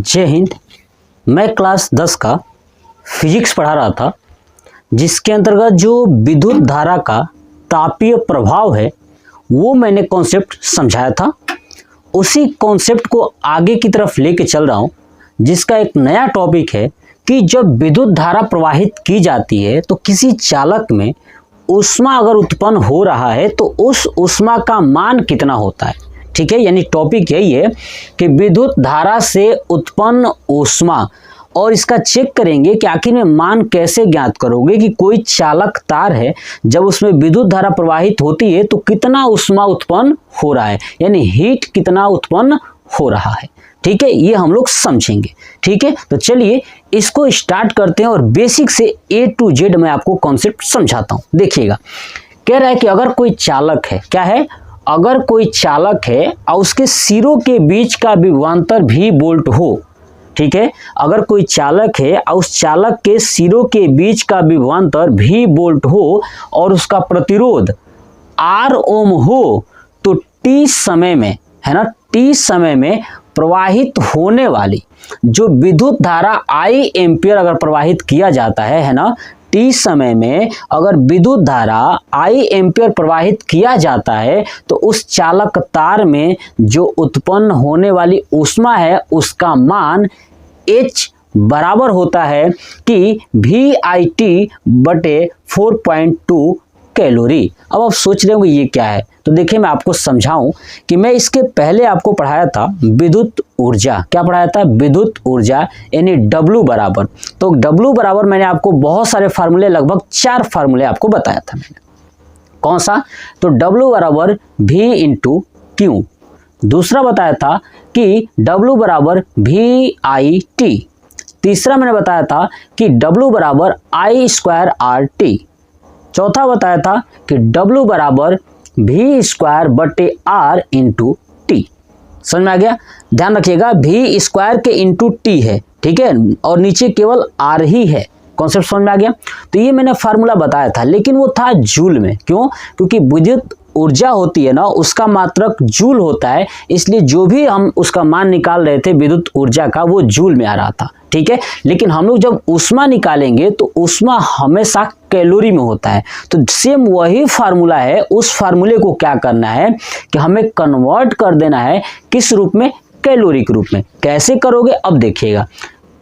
जय हिंद। मैं क्लास 10 का फिजिक्स पढ़ा रहा था, जिसके अंतर्गत जो विद्युत धारा का तापीय प्रभाव है वो मैंने कॉन्सेप्ट समझाया था। उसी कॉन्सेप्ट को आगे की तरफ लेके चल रहा हूँ, जिसका एक नया टॉपिक है कि जब विद्युत धारा प्रवाहित की जाती है तो किसी चालक में ऊष्मा अगर उत्पन्न हो रहा है तो उस ऊष्मा का मान कितना होता है। ठीक है, यानी टॉपिक यही है कि विद्युत धारा से उत्पन्न ऊष्मा, और इसका चेक करेंगे कि आखिर में मान कैसे ज्ञात करोगे कि कोई चालक तार है, जब उसमें विद्युत धारा प्रवाहित होती है तो कितना ऊष्मा उत्पन्न हो रहा है, यानी हीट कितना उत्पन्न हो रहा है। ठीक है, ये हम लोग समझेंगे। ठीक है, तो चलिए इसको स्टार्ट करते हैं और बेसिक से A to Z मैं आपको कॉन्सेप्ट समझाता हूँ। देखिएगा, कह रहा है कि अगर कोई चालक है, क्या है, अगर कोई चालक है और उसके सिरों के बीच का विभवांतर भी वोल्ट हो। ठीक है, अगर कोई चालक है और उस चालक के सिरों के बीच का विभवांतर भी वोल्ट हो और उसका प्रतिरोध R ओम हो, तो T समय में, है ना, T समय में प्रवाहित होने वाली जो विद्युत धारा I एम्पियर अगर प्रवाहित किया जाता है ना, T समय में अगर विद्युत धारा I एम्पियर प्रवाहित किया जाता है तो उस चालक तार में जो उत्पन्न होने वाली ऊष्मा है उसका मान H बराबर होता है कि VIT बटे 4.2 कैलोरी। अब आप सोच रहे होंगे ये क्या है, तो देखिए मैं आपको समझाऊं कि मैं इसके पहले आपको पढ़ाया था विद्युत ऊर्जा। क्या पढ़ाया था? विद्युत ऊर्जा, यानी W बराबर। तो W बराबर मैंने आपको बहुत सारे फार्मूले, लगभग 4 फार्मूले आपको बताया था मैंने। कौन सा? तो W बराबर V इंटू Q। दूसरा बताया था कि W बराबर VIT। तीसरा मैंने बताया था कि W बराबर I स्क्वायर RT। चौथा बताया था कि W बराबर V स्क्वायर बटे R इंटू T। समझ में आ गया? ध्यान रखिएगा, V स्क्वायर के इंटू T है, ठीक है, और नीचे केवल R ही है। कॉन्सेप्ट समझ में आ गया? तो ये मैंने फार्मूला बताया था, लेकिन वो था जूल में। क्यों? क्योंकि विद्युत ऊर्जा होती है ना, उसका मात्रक जूल होता है, इसलिए जो भी हम उसका मान निकाल रहे थे विद्युत ऊर्जा का, वो जूल में आ रहा था। ठीक है, लेकिन हम लोग जब ऊष्मा निकालेंगे तो ऊष्मा हमेशा कैलोरी में होता है। तो सेम वही फार्मूला है, उस फार्मूले को क्या करना है कि हमें कन्वर्ट कर देना है किस रूप में? कैलोरी के रूप में। कैसे करोगे अब देखिएगा।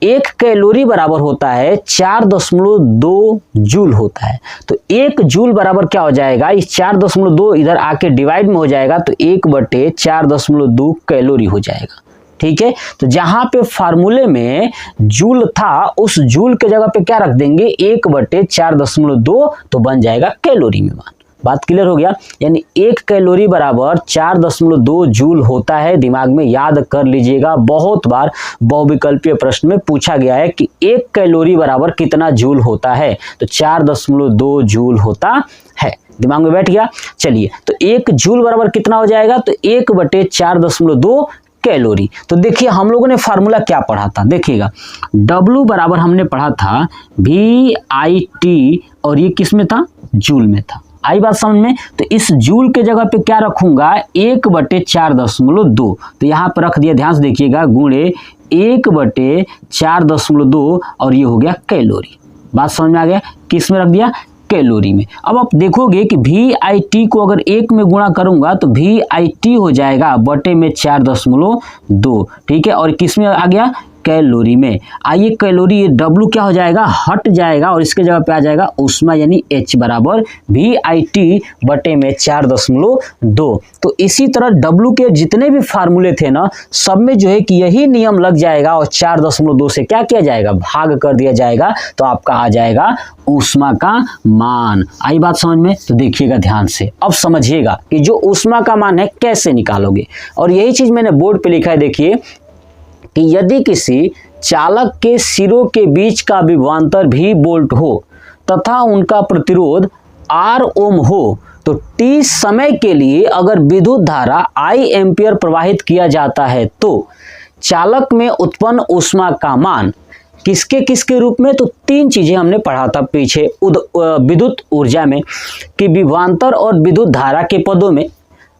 1 कैलोरी बराबर होता है 4.2 जूल होता है। तो 1 जूल बराबर क्या हो जाएगा? इस 4.2 इधर आके डिवाइड में हो जाएगा तो 1/4.2 कैलोरी हो जाएगा। ठीक है, तो जहां पे फार्मूले में जूल था, उस जूल के जगह पे क्या रख देंगे? 1/4.2, तो बन जाएगा कैलोरी में मान। बात क्लियर हो गया? यानी 1 कैलोरी बराबर 4.2 जूल होता है। दिमाग में याद कर लीजिएगा, बहुत बार बहुविकल्पीय प्रश्न में पूछा गया है कि 1 कैलोरी बराबर कितना जूल होता है, तो 4.2 जूल होता है। दिमाग में बैठ गया? चलिए, तो 1 जूल बराबर कितना हो जाएगा? तो 1/4.2 कैलोरी। तो देखिए हम लोगों ने फार्मूला क्या पढ़ा था, देखिएगा। W बराबर हमने पढ़ा था VIT, और ये किस में था? जूल में था। आई बात समझ में? तो इस जूल के जगह पे क्या रखूंगा? 1/4.2। तो यहाँ पर रख दिया, ध्यान से देखिएगा, गुणे 1/4.2, और ये हो गया कैलोरी। बात समझ में आ गया? किस में रख दिया? कैलोरी में। अब आप देखोगे कि VIT को अगर 1 में गुणा करूंगा तो VIT हो जाएगा बटे में 4.2। ठीक है, और किस में आ गया? कैलोरी में। आइए कैलोरी, ये W क्या हो जाएगा? हट जाएगा, और इसके जगह पे आ जाएगा ऊष्मा, यानी H बराबर VIT बटे में 4.2। तो इसी तरह W के जितने भी फार्मूले थे ना, सब में जो है कि यही नियम लग जाएगा, और 4.2 से क्या किया जाएगा? भाग कर दिया जाएगा, तो आपका आ जाएगा ऊष्मा का मान। आई बात समझ में? तो देखिएगा ध्यान से, अब समझिएगा कि जो ऊष्मा का मान है कैसे निकालोगे। और यही चीज मैंने बोर्ड पे लिखा है, देखिए कि यदि किसी चालक के सिरों के बीच का विभवांतर भी वोल्ट हो तथा उनका प्रतिरोध R ओम हो, तो T समय के लिए अगर विद्युत धारा I एम्पियर प्रवाहित किया जाता है तो चालक में उत्पन्न ऊष्मा का मान किसके किसके रूप में? तो 3 चीजें हमने पढ़ा था पीछे विद्युत ऊर्जा में, कि विभवांतर और विद्युत धारा के पदों में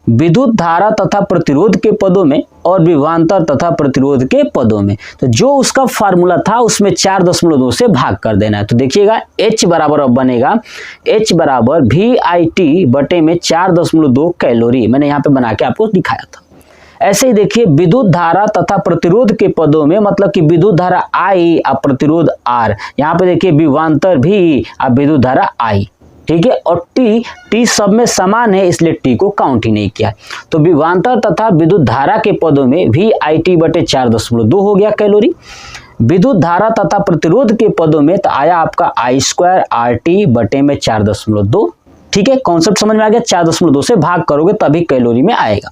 विद्युत धारा तथा प्रतिरोध के पदों में और विभवांतर तथा प्रतिरोध के पदों में। तो जो उसका फार्मूला था उसमें 4.2 से भाग कर देना है। तो देखिएगा H बराबर अब बनेगा H बराबर VIT बटे में 4.2 कैलोरी। मैंने यहाँ पे बना के आपको दिखाया था। ऐसे ही देखिए विद्युत धारा तथा प्रतिरोध के पदों में, मतलब कि विद्युत धारा I और प्रतिरोध R, यहाँ पे देखिए विभवांतर भी और विद्युत धारा I, ठीक है, और T सब में समान है इसलिए T को काउंट ही नहीं किया। तो विभवांतर तथा विद्युत धारा के पदों में VIT बटे 4.2 हो गया कैलोरी। विद्युत धारा तथा प्रतिरोध के पदों में तो आया आपका I² RT बटे में 4.2। ठीक है, कॉन्सेप्ट समझ में आ गया। 4.2 से भाग करोगे तभी कैलोरी में आएगा।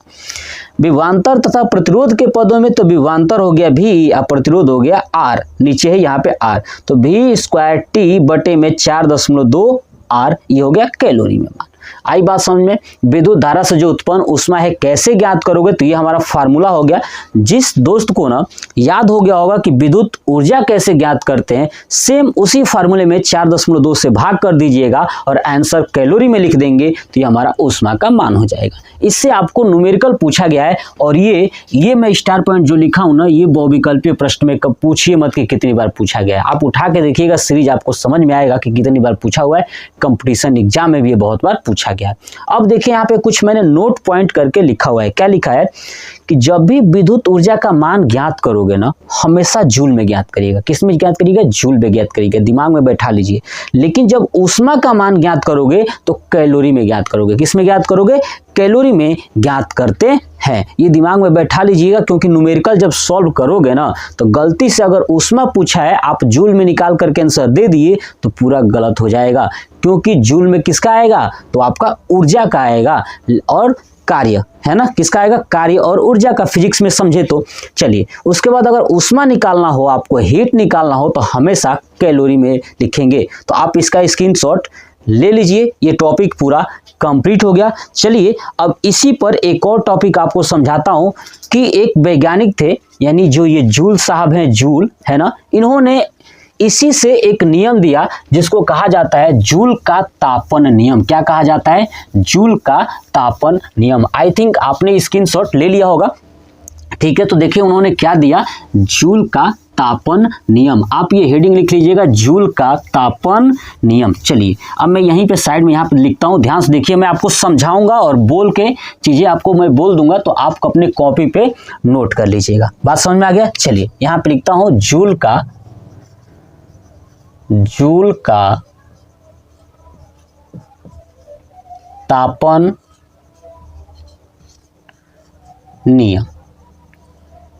विभवांतर तथा प्रतिरोध के पदों में तो विभवांतर हो गया V और प्रतिरोध हो गया R, नीचे है यहाँ पे R, तो V² T बटे में 4.2 R, ये हो गया कैलोरी में मान। आई बात समझ में। विद्युत धारा से जो उत्पन्न ऊष्मा है कैसे ज्ञात करोगे, तो ये हमारा फार्मूला हो गया। जिस दोस्त को ना याद हो गया होगा कि विद्युत ऊर्जा कैसे ज्ञात करते हैं, सेम उसी फार्मूले में 4.2 से भाग कर दीजिएगा और आंसर कैलोरी में लिख देंगे तो ये हमारा ऊष्मा का मान हो जाएगा। इससे आपको न्यूमेरिकल पूछा गया है और ये मैं स्टार पॉइंट जो लिखा हूं ना, ये बहुविकल्पीय प्रश्न में कब पूछिए मत कि कितनी बार पूछा गया है। आप उठा के देखिएगा सीरीज, आपको समझ में आएगा कि कितनी बार पूछा हुआ है। कंपटीशन एग्जाम में भी ये बहुत बार पूछा गया है। अब देखिए यहाँ पे कुछ मैंने नोट पॉइंट करके लिखा हुआ है। क्या लिखा है कि जब भी विद्युत ऊर्जा का मान ज्ञात करोगे ना, हमेशा जूल में ज्ञात करिएगा। किस में ज्ञात करिएगा? जूल में ज्ञात करिएगा, दिमाग में बैठा लीजिए। लेकिन जब ऊष्मा का मान ज्ञात करोगे तो कैलोरी में ज्ञात करोगे। किस में ज्ञात करोगे? कैलोरी में ज्ञात करते हैं। ये दिमाग में बैठा लीजिएगा, क्योंकि न्यूमेरिकल जब सॉल्व करोगे ना तो गलती से अगर ऊष्मा पूछा है आप जूल में निकाल करके आंसर दे दिए तो पूरा गलत हो जाएगा। क्योंकि जूल में किसका आएगा? तो आपका ऊर्जा का आएगा और कार्य, है ना, किसका आएगा? कार्य और ऊर्जा का, फिजिक्स में समझे तो। चलिए, उसके बाद अगर ऊष्मा निकालना हो, आपको हीट निकालना हो, तो हमेशा कैलोरी में लिखेंगे। तो आप इसका स्क्रीनशॉट ले लीजिए। ये टॉपिक पूरा कंप्लीट हो गया। चलिए अब इसी पर एक और टॉपिक आपको समझाता हूं कि एक वैज्ञानिक थे, यानी जो ये जूल साहब हैं, जूल, है ना, इन्होंने इसी से एक नियम दिया जिसको कहा जाता है जूल का तापन नियम। क्या कहा जाता है? जूल का तापन नियम। आई थिंक आपने स्क्रीनशॉट ले लिया होगा। ठीक है, तो देखिए उन्होंने क्या दिया, जूल का तापन नियम। आप ये हेडिंग लिख लीजिएगा, जूल का तापन नियम। चलिए अब मैं यहीं पे साइड में यहाँ पे लिखता हूँ, ध्यान से देखिए। मैं आपको समझाऊंगा और बोल के चीजें आपको मैं बोल दूंगा, तो आप अपने कॉपी पे नोट कर लीजिएगा। बात समझ में आ गया? चलिए यहाँ पे लिखता हूँ, जूल का तापन नियम।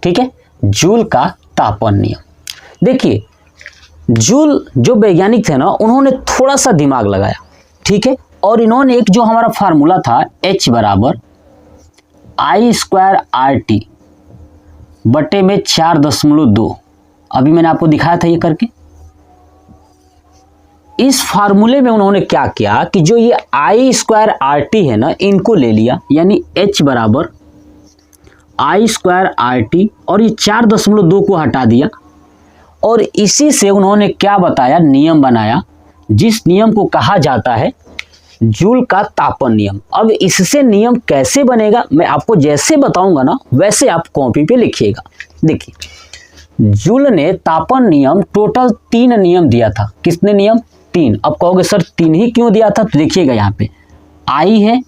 ठीक है, जूल का तापन नियम। देखिए जूल जो वैज्ञानिक थे ना, उन्होंने थोड़ा सा दिमाग लगाया, ठीक है, और इन्होंने एक जो हमारा फार्मूला था H बराबर I² RT बटे में 4.2, अभी मैंने आपको दिखाया था ये करके। इस फार्मूले में उन्होंने क्या किया कि जो ये I² RT है ना, इनको ले लिया, यानी H बराबर I² RT और ये 4.2 को हटा दिया, और इसी से उन्होंने क्या बताया, नियम बनाया, जिस नियम को कहा जाता है जूल का तापन नियम। अब इससे नियम कैसे बनेगा मैं आपको जैसे बताऊंगा ना, वैसे आप कॉपी पे लिखिएगा। देखिए जूल ने तापन नियम टोटल 3 नियम दिया था। कितने नियम? 3। अब कहोगे सर 3 ही क्यों दिया था? तो देखिएगा यहाँ पे I है,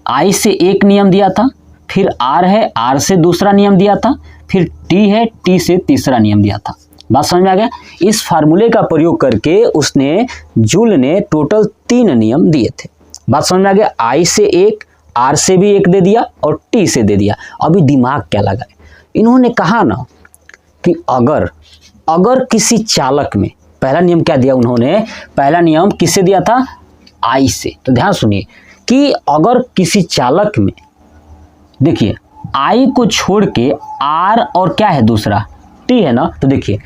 I से एक नियम दिया था, फिर R है, R से दूसरा नियम दिया था, फिर T है, T से तीसरा नियम दिया था। बात समझ में आ गया? इस फार्मूले का प्रयोग करके उसने, जूल ने टोटल 3 नियम दिए थे। बात समझ में आ गया? I से एक, R से भी एक दे दिया और T से दे दिया। अभी दिमाग क्या लगाए, इन्होंने कहा ना कि अगर किसी चालक में, पहला नियम क्या दिया उन्होंने? पहला नियम किससे दिया था? I से। तो ध्यान सुनिए कि अगर किसी चालक में, देखिए I को छोड़ के R और क्या है दूसरा? T है ना। तो देखिए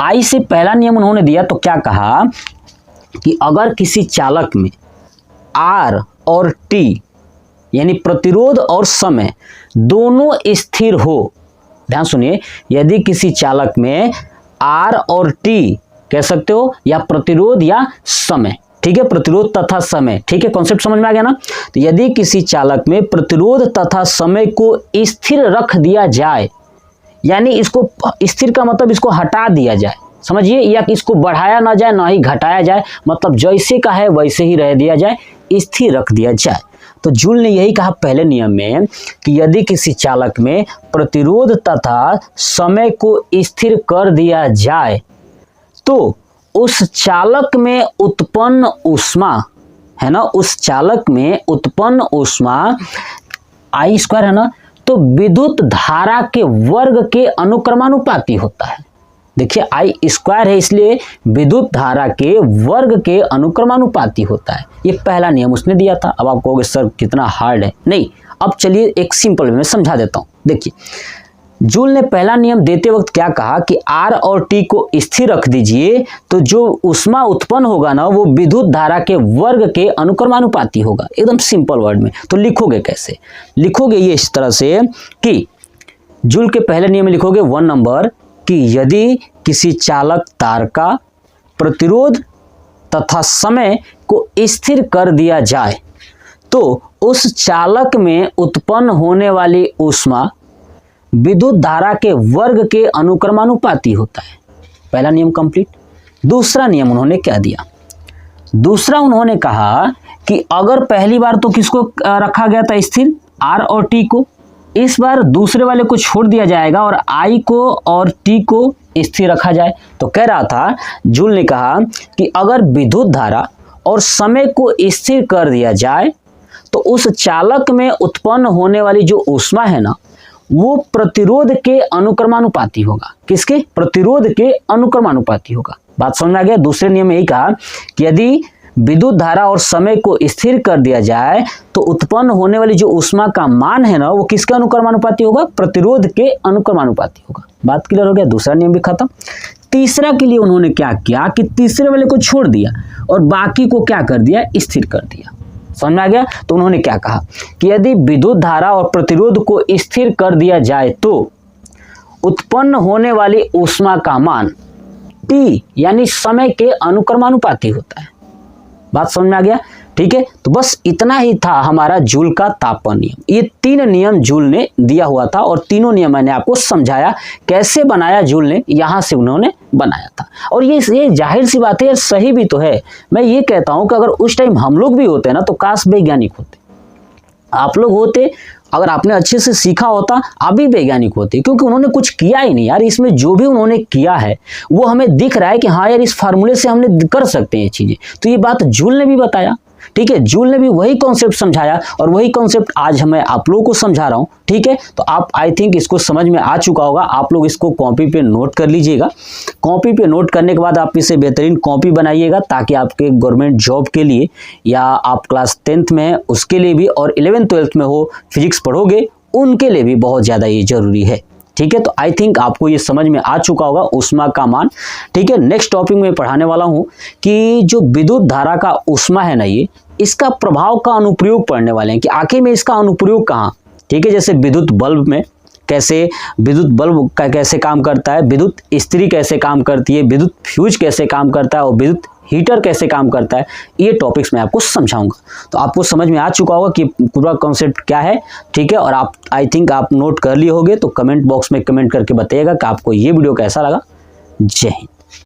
I से पहला नियम उन्होंने दिया, तो क्या कहा कि अगर किसी चालक में R और T यानी प्रतिरोध और समय दोनों स्थिर हो, ध्यान सुनिए, यदि किसी चालक में R और T कह सकते हो, या प्रतिरोध या समय ठीक है, प्रतिरोध तथा समय। ठीक है, कॉन्सेप्ट समझ में आ गया ना। तो यदि किसी चालक में प्रतिरोध तथा समय को स्थिर रख दिया जाए, यानी इसको स्थिर का मतलब इसको हटा दिया जाए, समझिए, या इसको बढ़ाया ना जाए ना ही घटाया जाए, मतलब जैसे का है वैसे ही रह दिया जाए, स्थिर रख दिया जाए। तो जूल ने यही कहा पहले नियम में कि यदि किसी चालक में प्रतिरोध तथा समय को स्थिर कर दिया जाए तो उस चालक में उत्पन्न ऊष्मा है ना, उस चालक में उत्पन्न ऊष्मा I स्क्वायर है ना, तो विद्युत धारा के वर्ग के अनुक्रमानुपाती होता है। देखिए I स्क्वायर है इसलिए विद्युत धारा के वर्ग के अनुक्रमानुपाती होता है। ये पहला नियम उसने दिया था। अब आप कहोगे सर कितना हार्ड है, नहीं, अब चलिए एक सिंपल वे में समझा देता हूँ। देखिए जूल ने पहला नियम देते वक्त क्या कहा कि R और T को स्थिर रख दीजिए तो जो ऊष्मा उत्पन्न होगा ना वो विद्युत धारा के वर्ग के अनुक्रमानुपाती होगा, एकदम सिंपल वर्ड में। तो लिखोगे कैसे? लिखोगे ये इस तरह से कि जूल के पहले नियम में लिखोगे 1 नंबर कि यदि किसी चालक तार का प्रतिरोध तथा समय को स्थिर कर दिया जाए तो उस चालक में उत्पन्न होने वाली ऊष्मा विद्युत धारा के वर्ग के अनुक्रमानुपाती होता है। पहला नियम कंप्लीट। दूसरा नियम उन्होंने क्या दिया? दूसरा उन्होंने कहा कि अगर पहली बार तो किसको रखा गया था स्थिर, R और T को, इस बार दूसरे वाले को छोड़ दिया जाएगा और I को और T को स्थिर रखा जाए। तो कह रहा था, जूल ने कहा कि अगर विद्युत धारा और समय को स्थिर कर दिया जाए तो उस चालक में उत्पन्न होने वाली जो ऊष्मा है ना वो प्रतिरोध के अनुक्रमानुपाती होगा। किसके? प्रतिरोध के अनुक्रमानुपाती होगा। बात समझ में आ गया? दूसरे नियम में यही कहा कि यदि विद्युत धारा और समय को स्थिर कर दिया जाए तो उत्पन्न होने वाली जो ऊष्मा का मान है ना वो किसके अनुक्रमानुपाती होगा? प्रतिरोध के अनुक्रमानुपाती होगा। बात क्लियर हो गया? दूसरा नियम भी खत्म। तीसरा के लिए उन्होंने क्या किया कि तीसरे वाले को छोड़ दिया और बाकी को क्या कर दिया? स्थिर कर दिया। समझ में आ गया? तो उन्होंने क्या कहा कि यदि विद्युत धारा और प्रतिरोध को स्थिर कर दिया जाए तो उत्पन्न होने वाली ऊष्मा का मान T यानी समय के अनुक्रमानुपाती होता है। बात समझ में आ गया? ठीक है, तो बस इतना ही था हमारा जूल का तापन नियम। ये 3 नियम जूल ने दिया हुआ था और तीनों नियम मैंने आपको समझाया कैसे बनाया जूल ने, यहां से उन्होंने बनाया था। और ये जाहिर सी बात है, सही भी तो है। मैं ये कहता हूं कि अगर उस टाइम हम लोग भी होते ना तो काश वैज्ञानिक होते, आप लोग होते, अगर आपने अच्छे से सीखा होता आप भी वैज्ञानिक होते, क्योंकि उन्होंने कुछ किया ही नहीं यार। इसमें जो भी उन्होंने किया है वो हमें दिख रहा है कि हाँ यार इस फार्मूले से हमने कर सकते हैं ये चीजें। तो ये बात जूल ने भी बताया, ठीक है, जूल ने भी वही कॉन्सेप्ट समझाया और वही कॉन्सेप्ट आज मैं आप लोगों को समझा रहा हूं। ठीक है, तो आप आई थिंक इसको समझ में आ चुका होगा। आप लोग इसको कॉपी पे नोट कर लीजिएगा। कॉपी पे नोट करने के बाद आप इसे बेहतरीन कॉपी बनाइएगा ताकि आपके गवर्नमेंट जॉब के लिए या आप क्लास 10th में है उसके लिए भी और 11th 12th में हो फिजिक्स पढ़ोगे उनके लिए भी बहुत ज़्यादा ये जरूरी है। ठीक है, तो आई थिंक आपको ये समझ में आ चुका होगा ऊष्मा का मान। ठीक है, नेक्स्ट टॉपिक में पढ़ाने वाला हूँ कि जो विद्युत धारा का ऊष्मा है ना ये, इसका प्रभाव का अनुप्रयोग पढ़ने वाले हैं कि आखिर में इसका अनुप्रयोग कहाँ। ठीक है, जैसे विद्युत बल्ब में कैसे विद्युत बल्ब का कैसे काम करता है, विद्युत इस्त्री कैसे काम करती है, विद्युत फ्यूज कैसे काम करता है और विद्युत हीटर कैसे काम करता है, ये टॉपिक्स मैं आपको समझाऊंगा। तो आपको समझ में आ चुका होगा कि पूरा कॉन्सेप्ट क्या है। ठीक है, और आप आई थिंक आप नोट कर लिए होंगे, तो कमेंट बॉक्स में कमेंट करके बताइएगा कि आपको ये वीडियो कैसा लगा। जय हिंद।